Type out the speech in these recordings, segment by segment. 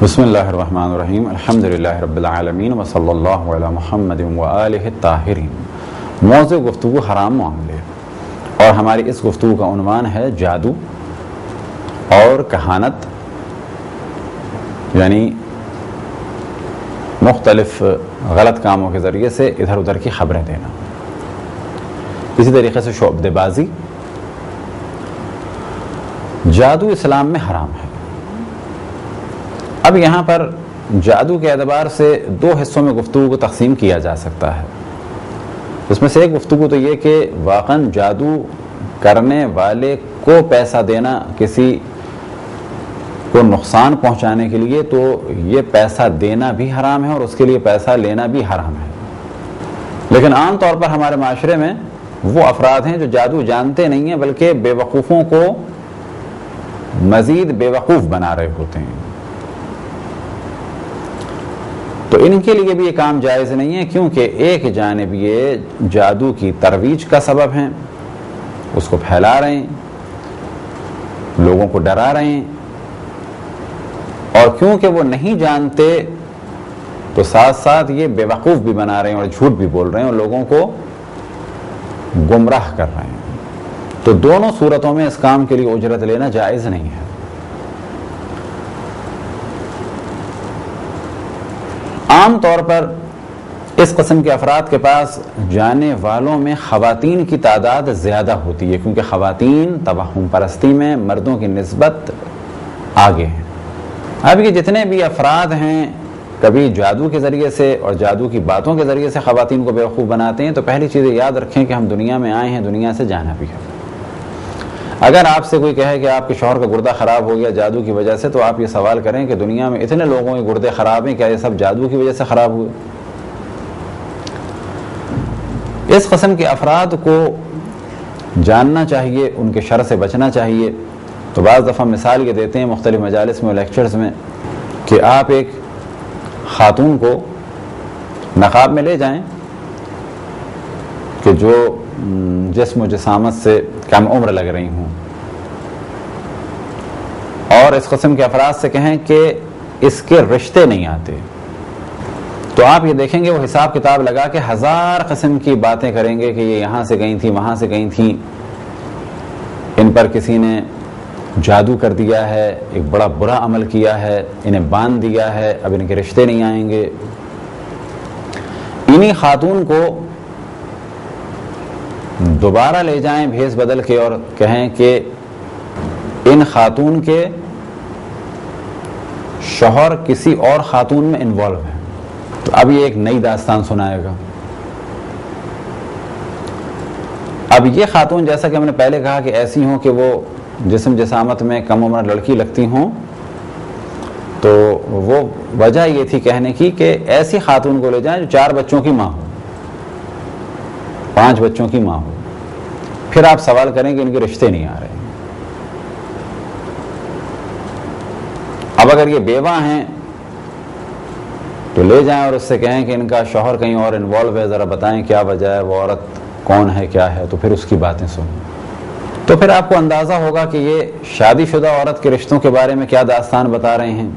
بسم اللہ الرحمن الرحیم الحمدللہ رب العالمین وصلی اللہ علی محمد وآلہ الطاہرین۔ موضوع گفتگو حرام معاملے، اور ہماری اس گفتگو کا عنوان ہے جادو اور کہانت، یعنی مختلف غلط کاموں کے ذریعے سے ادھر ادھر کی خبریں دینا، اسی طریقے سے شعبدے بازی۔ جادو اسلام میں حرام ہے۔ اب یہاں پر جادو کے اعتبار سے دو حصوں میں گفتگو کو تقسیم کیا جا سکتا ہے۔ اس میں سے ایک گفتگو تو یہ کہ واقعاً جادو کرنے والے کو پیسہ دینا کسی کو نقصان پہنچانے کے لیے، تو یہ پیسہ دینا بھی حرام ہے اور اس کے لیے پیسہ لینا بھی حرام ہے۔ لیکن عام طور پر ہمارے معاشرے میں وہ افراد ہیں جو جادو جانتے نہیں ہیں، بلکہ بے وقوفوں کو مزید بے وقوف بنا رہے ہوتے ہیں، تو ان کے لیے بھی یہ کام جائز نہیں ہے، کیونکہ ایک جانب یہ جادو کی ترویج کا سبب ہیں، اس کو پھیلا رہے ہیں، لوگوں کو ڈرا رہے ہیں، اور کیونکہ وہ نہیں جانتے تو ساتھ ساتھ یہ بے وقوف بھی بنا رہے ہیں اور جھوٹ بھی بول رہے ہیں اور لوگوں کو گمراہ کر رہے ہیں۔ تو دونوں صورتوں میں اس کام کے لیے اجرت لینا جائز نہیں ہے۔ عام طور پر اس قسم کے افراد کے پاس جانے والوں میں خواتین کی تعداد زیادہ ہوتی ہے، کیونکہ خواتین توہم پرستی میں مردوں کی نسبت آگے ہیں۔ اب یہ جتنے بھی افراد ہیں کبھی جادو کے ذریعے سے اور جادو کی باتوں کے ذریعے سے خواتین کو بیوقوف بناتے ہیں، تو پہلی چیز یاد رکھیں کہ ہم دنیا میں آئے ہیں، دنیا سے جانا بھی ہے۔ اگر آپ سے کوئی کہے کہ آپ کے شوہر کا گردہ خراب ہو گیا جادو کی وجہ سے، تو آپ یہ سوال کریں کہ دنیا میں اتنے لوگوں کے گردے خراب ہیں، کیا یہ سب جادو کی وجہ سے خراب ہوئے؟ اس قسم کے افراد کو جاننا چاہیے، ان کے شر سے بچنا چاہیے۔ تو بعض دفعہ مثال یہ دیتے ہیں مختلف مجالس میں اور لیکچرز میں کہ آپ ایک خاتون کو نقاب میں لے جائیں کہ جو جسم و جسامت سے کم عمر لگ رہی ہوں، اور اس قسم کے افراد سے کہیں کہ اس کے رشتے نہیں آتے، تو آپ یہ دیکھیں گے وہ حساب کتاب لگا کے 1000 قسم کی باتیں کریں گے کہ یہ یہاں سے گئی تھی، وہاں سے گئی تھیں، ان پر کسی نے جادو کر دیا ہے، ایک بڑا برا عمل کیا ہے، انہیں باندھ دیا ہے، اب ان کے رشتے نہیں آئیں گے۔ انہی خاتون کو دوبارہ لے جائیں بھیس بدل کے اور کہیں کہ ان خاتون کے شوہر کسی اور خاتون میں انوالو ہیں، تو اب یہ ایک نئی داستان سنائے گا۔ اب یہ خاتون جیسا کہ ہم نے پہلے کہا کہ ایسی ہوں کہ وہ جسم جسامت میں کم عمر لڑکی لگتی ہوں، تو وہ وجہ یہ تھی کہنے کی کہ ایسی خاتون کو لے جائیں جو 4 بچوں کی ماں ہو، 5 بچوں کی ماں ہو، پھر آپ سوال کریں کہ ان کے رشتے نہیں آ رہے۔ اب اگر یہ بیوہ ہیں تو لے جائیں اور اس سے کہیں کہ ان کا شوہر کہیں اور انوالو ہے، ذرا بتائیں کیا وجہ ہے، وہ عورت کون ہے، کیا ہے، تو پھر اس کی باتیں سنیں، تو پھر آپ کو اندازہ ہوگا کہ یہ شادی شدہ عورت کے رشتوں کے بارے میں کیا داستان بتا رہے ہیں،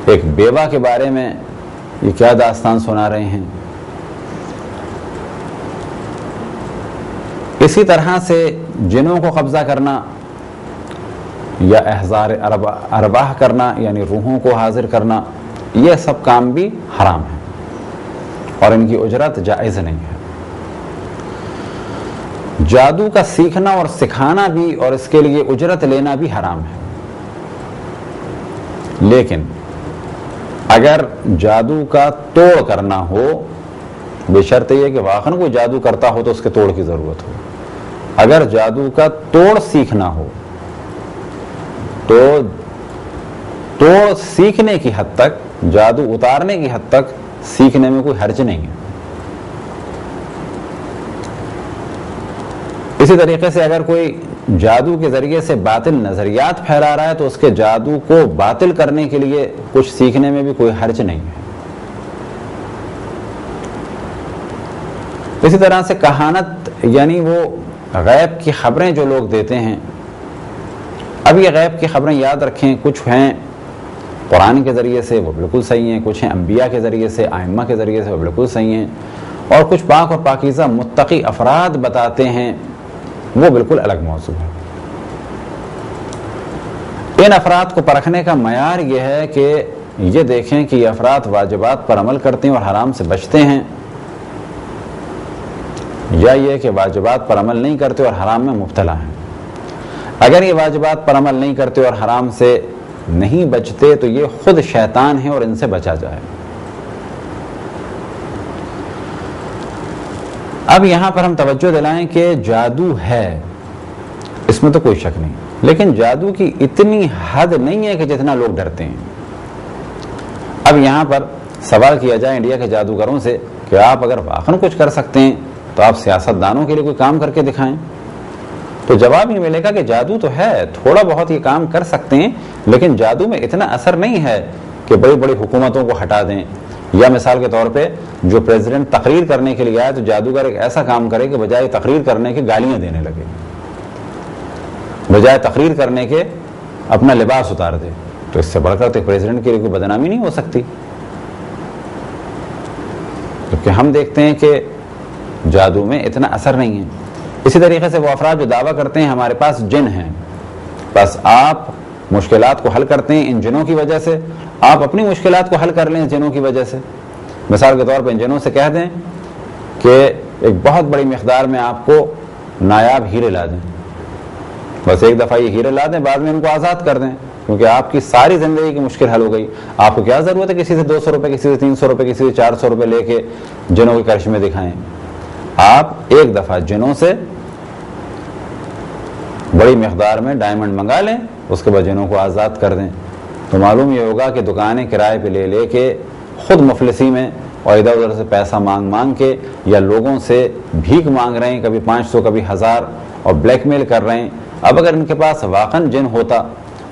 ایک بیوہ کے بارے میں یہ کیا داستان سنا رہے ہیں۔ اسی طرح سے جنوں کو قبضہ کرنا یا احضار ارواح کرنا، یعنی روحوں کو حاضر کرنا، یہ سب کام بھی حرام ہے اور ان کی اجرت جائز نہیں ہے۔ جادو کا سیکھنا اور سکھانا بھی اور اس کے لیے اجرت لینا بھی حرام ہے، لیکن اگر جادو کا توڑ کرنا ہو، بشرط یہ کہ واقعاً کوئی جادو کرتا ہو تو اس کے توڑ کی ضرورت ہو۔ اگر جادو کا توڑ سیکھنا ہو تو توڑ سیکھنے کی حد تک، جادو اتارنے کی حد تک سیکھنے میں کوئی حرج نہیں ہے۔ اسی طریقے سے اگر کوئی جادو کے ذریعے سے باطل نظریات پھیلا رہا ہے تو اس کے جادو کو باطل کرنے کے لیے کچھ سیکھنے میں بھی کوئی حرج نہیں ہے۔ اسی طرح سے کہانت، یعنی وہ غیب کی خبریں جو لوگ دیتے ہیں، اب یہ غیب کی خبریں یاد رکھیں، کچھ ہیں قرآن کے ذریعے سے وہ بالکل صحیح ہیں، کچھ ہیں انبیاء کے ذریعے سے، ائمہ کے ذریعے سے وہ بالکل صحیح ہیں، اور کچھ پاک اور پاکیزہ متقی افراد بتاتے ہیں وہ بالکل الگ موضوع ہے۔ ان افراد کو پرکھنے کا معیار یہ ہے کہ یہ دیکھیں کہ یہ افراد واجبات پر عمل کرتے ہیں اور حرام سے بچتے ہیں، یا یہ کہ واجبات پر عمل نہیں کرتے اور حرام میں مبتلا ہیں۔ اگر یہ واجبات پر عمل نہیں کرتے اور حرام سے نہیں بچتے تو یہ خود شیطان ہیں اور ان سے بچا جائے۔ اب یہاں پر ہم توجہ دلائیں کہ جادو ہے، اس میں تو کوئی شک نہیں، لیکن جادو کی اتنی حد نہیں ہے کہ جتنا لوگ ڈرتے ہیں۔ اب یہاں پر سوال کیا جائے انڈیا کے جادوگروں سے کہ آپ اگر واقعاً کچھ کر سکتے ہیں تو آپ سیاست دانوں کے لیے کوئی کام کر کے دکھائیں، تو جواب یہ ملے گا کہ جادو تو ہے، تھوڑا بہت یہ کام کر سکتے ہیں، لیکن جادو میں اتنا اثر نہیں ہے کہ بڑی بڑی حکومتوں کو ہٹا دیں، یا مثال کے طور پہ جو پریزیڈنٹ تقریر کرنے کے لیے آئے تو جادوگر ایک ایسا کام کرے کہ بجائے تقریر کرنے کے گالیاں دینے لگے، بجائے تقریر کرنے کے اپنا لباس اتار دے، تو اس سے بڑھ کر تو پریزیڈنٹ کے لیے کوئی بدنامی نہیں ہو سکتی۔ کیونکہ ہم دیکھتے ہیں کہ جادو میں اتنا اثر نہیں ہے۔ اسی طریقے سے وہ افراد جو دعویٰ کرتے ہیں ہمارے پاس جن ہیں، بس آپ مشکلات کو حل کرتے ہیں ان جنوں کی وجہ سے، آپ اپنی مشکلات کو حل کر لیں جنوں کی وجہ سے۔ مثال کے طور پہ ان جنوں سے کہہ دیں کہ ایک بہت بڑی مقدار میں آپ کو نایاب ہیرے لا دیں، بس ایک دفعہ یہ ہیرے لا دیں، بعد میں ان کو آزاد کر دیں، کیونکہ آپ کی ساری زندگی کی مشکل حل ہو گئی۔ آپ کو کیا ضرورت ہے کسی سے 200 روپے، کسی سے 300 روپے، کسی سے 400 روپے لے کے جنوں کے کرشمے دکھائیں؟ آپ ایک دفعہ جنوں سے بڑی مقدار میں ڈائمنڈ منگا لیں، اس کے بعد جنوں کو آزاد کر دیں، تو معلوم یہ ہوگا کہ دکانیں کرائے پہ لے لے کے خود مفلسی میں اور ادھر ادھر سے پیسہ مانگ مانگ کے یا لوگوں سے بھیک مانگ رہے ہیں، کبھی 500 کبھی 1000، اور بلیک میل کر رہے ہیں۔ اب اگر ان کے پاس واقعاً جن ہوتا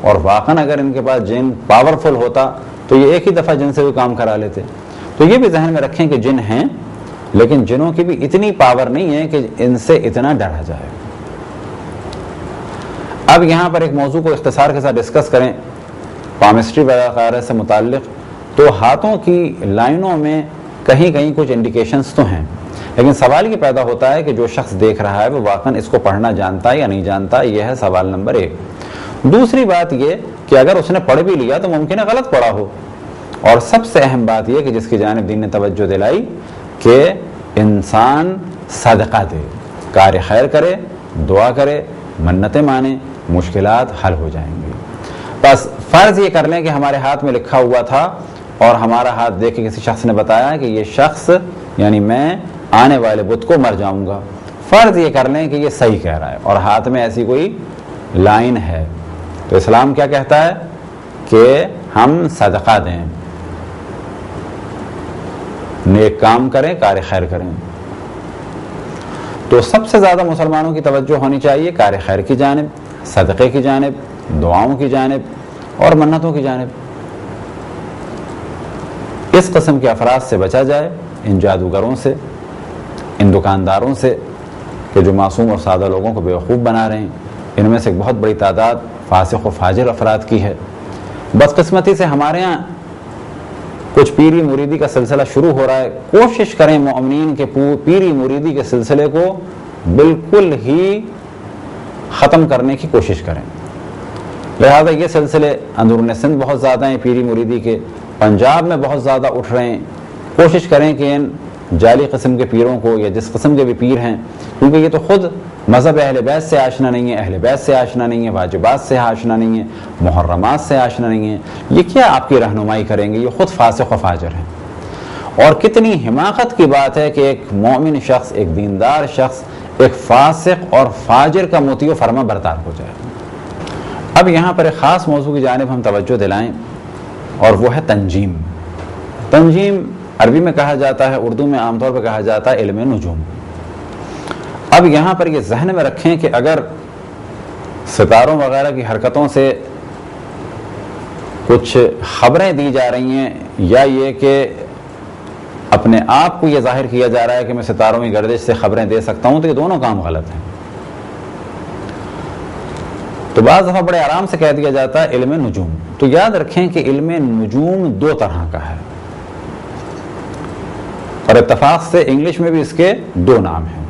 اور واقعاً اگر ان کے پاس جن پاورفل ہوتا تو یہ ایک ہی دفعہ جن سے بھی کام کرا لیتے۔ تو یہ بھی ذہن میں رکھیں کہ جن ہیں، لیکن جنوں کی بھی اتنی پاور نہیں ہے کہ ان سے اتنا ڈرا جائے۔ اب یہاں پر ایک موضوع کو اختصار کے ساتھ ڈسکس کریں پامسٹری وغیرہ سے متعلق، تو ہاتھوں کی لائنوں میں کہیں کہیں کچھ انڈیکیشنز تو ہیں، لیکن سوال یہ پیدا ہوتا ہے کہ جو شخص دیکھ رہا ہے وہ واقعاً اس کو پڑھنا جانتا ہے یا نہیں جانتا، یہ ہے سوال نمبر 1۔ دوسری بات یہ کہ اگر اس نے پڑھ بھی لیا تو ممکن ہے غلط پڑھا ہو، اور سب سے اہم بات یہ کہ جس کی جانب دین نے توجہ دلائی کہ انسان صدقہ دے، کار خیر کرے، دعا کرے، منتیں مانے، مشکلات حل ہو جائیں گی۔ بس فرض یہ کر لیں کہ ہمارے ہاتھ میں لکھا ہوا تھا اور ہمارا ہاتھ دیکھ کے کسی شخص نے بتایا کہ یہ شخص یعنی میں آنے والے بدھ کو مر جاؤں گا، فرض یہ کر لیں کہ یہ صحیح کہہ رہا ہے اور ہاتھ میں ایسی کوئی لائن ہے، تو اسلام کیا کہتا ہے کہ ہم صدقہ دیں، نیک کام کریں، کار خیر کریں۔ تو سب سے زیادہ مسلمانوں کی توجہ ہونی چاہیے کار خیر کی جانب، صدقے کی جانب، دعاؤں کی جانب اور منتوں کی جانب۔ اس قسم کے افراد سے بچا جائے، ان جادوگروں سے، ان دکانداروں سے کہ جو معصوم اور سادہ لوگوں کو بیوقوف بنا رہے ہیں۔ ان میں سے ایک بہت بڑی تعداد فاسق و فاجر افراد کی ہے۔ بدقسمتی سے ہمارے ہاں کچھ پیری مریدی کا سلسلہ شروع ہو رہا ہے، کوشش کریں مومنین کے پیری مریدی کے سلسلے کو بالکل ہی ختم کرنے کی کوشش کریں۔ لہذا یہ سلسلے اندرون سندھ بہت زیادہ ہیں پیری مریدی کے، پنجاب میں بہت زیادہ اٹھ رہے ہیں۔ کوشش کریں کہ ان جعلی قسم کے پیروں کو یا جس قسم کے بھی پیر ہیں، کیونکہ یہ تو خود مذہب اہل بیت سے آشنا نہیں ہے، اہل بیت سے آشنا نہیں ہے، واجبات سے آشنا نہیں ہے، محرمات سے آشنا نہیں ہے، یہ کیا آپ کی رہنمائی کریں گے؟ یہ خود فاسق و فاجر ہیں۔ اور کتنی حماقت کی بات ہے کہ ایک مومن شخص، ایک دیندار شخص ایک فاسق اور فاجر کا مطیع و فرما بردار ہو جائے۔ اب یہاں پر ایک خاص موضوع کی جانب ہم توجہ دلائیں، اور وہ ہے تنجیم۔ تنجیم عربی میں کہا جاتا ہے، اردو میں عام طور پہ کہا جاتا ہے علم نجوم۔ اب یہاں پر یہ ذہن میں رکھیں کہ اگر ستاروں وغیرہ کی حرکتوں سے کچھ خبریں دی جا رہی ہیں، یا یہ کہ اپنے آپ کو یہ ظاہر کیا جا رہا ہے کہ میں ستاروں کی گردش سے خبریں دے سکتا ہوں، تو یہ دونوں کام غلط ہیں۔ تو بعض دفعہ بڑے آرام سے کہہ دیا جاتا ہے علم نجوم. تو یاد رکھیں کہ علم نجوم دو طرح کا ہے، اور اتفاق سے انگلش میں بھی اس کے دو نام ہیں،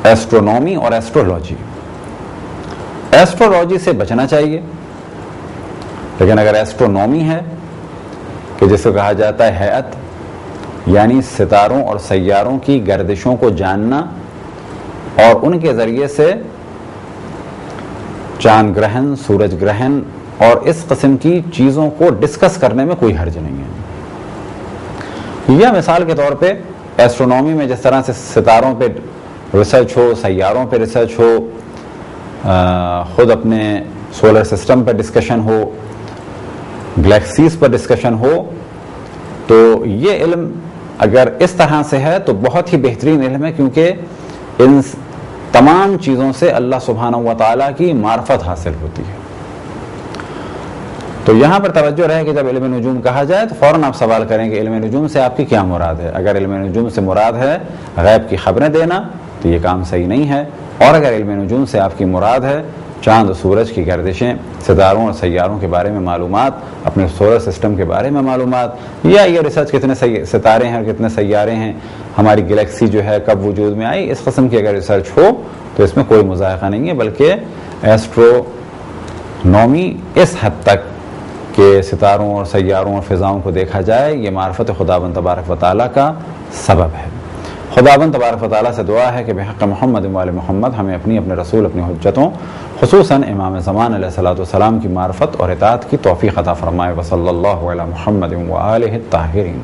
ایسٹرونومی اور ایسٹرولوجی. ایسٹرولوجی سے بچنا چاہیے، لیکن اگر ایسٹرونومی ہے کہ جس کو کہا جاتا ہے ہیئت، یعنی ستاروں اور سیاروں کی گردشوں کو جاننا اور ان کے ذریعے سے چاند گرہن، سورج گرہن اور اس قسم کی چیزوں کو ڈسکس کرنے میں کوئی حرج نہیں ہے. یا مثال کے طور پہ ایسٹرونومی میں جس طرح سے ستاروں پہ ریسرچ ہو، سیاروں پہ ریسرچ ہو، خود اپنے سولر سسٹم پر ڈسکشن ہو، گلیکسیز پر ڈسکشن ہو، تو یہ علم اگر اس طرح سے ہے تو بہت ہی بہترین علم ہے، کیونکہ ان تمام چیزوں سے اللہ سبحانہ و تعالیٰ کی معرفت حاصل ہوتی ہے. تو یہاں پر توجہ رہے کہ جب علم نجوم کہا جائے تو فوراً آپ سوال کریں کہ علم نجوم سے آپ کی کیا مراد ہے. اگر علم نجوم سے مراد ہے غیب کی خبریں دینا تو یہ کام صحیح نہیں ہے، اور اگر علم نجوم سے آپ کی مراد ہے چاند و سورج کی گردشیں، ستاروں اور سیاروں کے بارے میں معلومات، اپنے سولر سسٹم کے بارے میں معلومات، یا یہ ریسرچ کتنے ستارے ہیں اور کتنے سیارے ہیں، ہماری گلیکسی جو ہے کب وجود میں آئی، اس قسم کی اگر ریسرچ ہو تو اس میں کوئی مذائقہ نہیں ہے. بلکہ ایسٹرونومی اس حد تک کہ ستاروں اور سیاروں اور فضاؤں کو دیکھا جائے، یہ معرفت خداوند تبارک و تعالیٰ کا سبب ہے. خداوند تبارک و تعالیٰ سے دعا ہے کہ بحق محمد و آل محمد ہمیں اپنے رسول، اپنی حجتوں، خصوصاً امام زمان علیہ الصلوۃ والسلام کی معرفت اور اطاعت کی توفیق عطا فرمائے. وصلی اللہ علی محمد و آلہ الطاہرین.